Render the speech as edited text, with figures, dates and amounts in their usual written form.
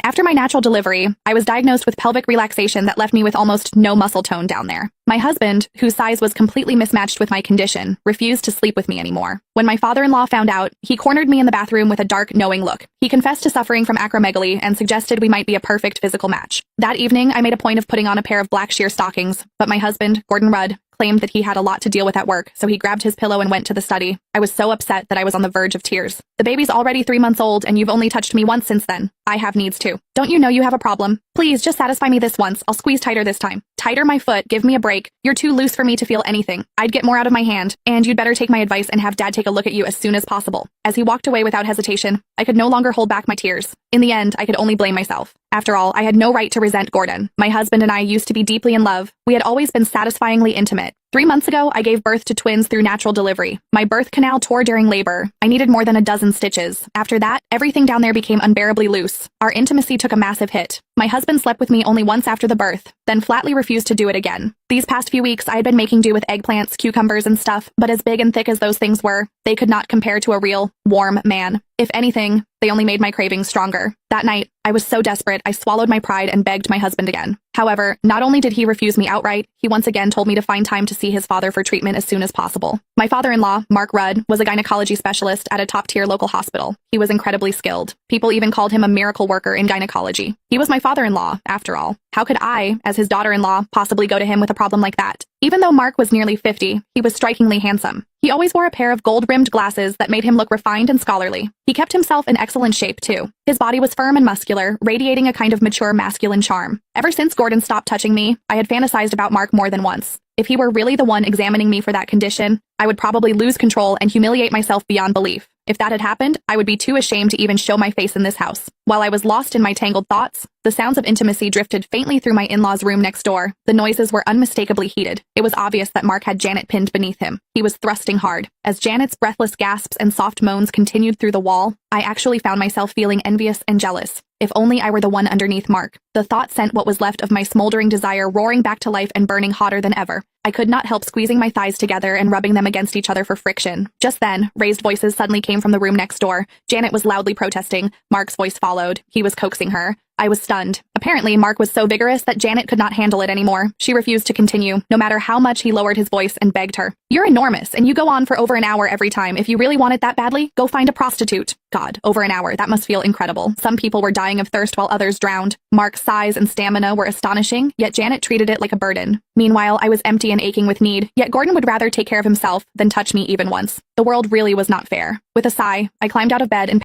After my natural delivery, I was diagnosed with pelvic relaxation that left me with almost no muscle tone down there. My husband, whose size was completely mismatched with my condition, refused to sleep with me anymore. When my father-in-law found out, he cornered me in the bathroom with a dark, knowing look. He confessed to suffering from acromegaly and suggested we might be a perfect physical match. That evening, I made a point of putting on a pair of black sheer stockings, but my husband, Gordon Rudd, claimed that he had a lot to deal with at work, so he grabbed his pillow and went to the study. I was so upset that I was on the verge of tears. The baby's already 3 months old, and you've only touched me once since then. I have needs too. Don't you know you have a problem? Please, just satisfy me this once. I'll squeeze tighter this time. Tighter my foot, give me a break. You're too loose for me to feel anything. I'd get more out of my hand, and you'd better take my advice and have Dad take a look at you as soon as possible. As he walked away without hesitation, I could no longer hold back my tears. In the end, I could only blame myself. After all, I had no right to resent Gordon. My husband and I used to be deeply in love. We had always been satisfyingly intimate. 3 months ago, I gave birth to twins through natural delivery. My birth canal tore during labor. I needed more than a dozen stitches. After that, everything down there became unbearably loose. Our intimacy took a massive hit. My husband slept with me only once after the birth, then flatly refused to do it again. These past few weeks, I had been making do with eggplants, cucumbers, and stuff, but as big and thick as those things were, they could not compare to a real, warm man. If anything, they only made my cravings stronger. That night, I was so desperate, I swallowed my pride and begged my husband again. However, not only did he refuse me outright, he once again told me to find time to see his father for treatment as soon as possible. My father-in-law, Mark Rudd, was a gynecology specialist at a top-tier local hospital. He was incredibly skilled. People even called him a miracle worker in gynecology. He was my father-in-law, after all. How could I, as his daughter-in-law, possibly go to him with a problem like that? Even though Mark was nearly 50, he was strikingly handsome. He always wore a pair of gold-rimmed glasses that made him look refined and scholarly. He kept himself in excellent shape, too. His body was firm and muscular, radiating a kind of mature masculine charm. Ever since Gordon stopped touching me, I had fantasized about Mark more than once. If he were really the one examining me for that condition, I would probably lose control and humiliate myself beyond belief. If that had happened, I would be too ashamed to even show my face in this house. While I was lost in my tangled thoughts, the sounds of intimacy drifted faintly through my in-laws' room next door. The noises were unmistakably heated. It was obvious that Mark had Janet pinned beneath him. He was thrusting hard. As Janet's breathless gasps and soft moans continued through the wall, I actually found myself feeling envious and jealous. If only I were the one underneath Mark. The thought sent what was left of my smoldering desire roaring back to life and burning hotter than ever. I could not help squeezing my thighs together and rubbing them against each other for friction. Just then, raised voices suddenly came from the room next door. Janet was loudly protesting. Mark's voice followed. He was coaxing her. I was stunned. Apparently, Mark was so vigorous that Janet could not handle it anymore. She refused to continue, no matter how much he lowered his voice and begged her. You're enormous, and you go on for over an hour every time. If you really want it that badly, go find a prostitute. God, over an hour, that must feel incredible. Some people were dying of thirst while others drowned. Mark's size and stamina were astonishing, yet Janet treated it like a burden. Meanwhile, I was empty and aching with need, yet Gordon would rather take care of himself than touch me even once. The world really was not fair. With a sigh, I climbed out of bed and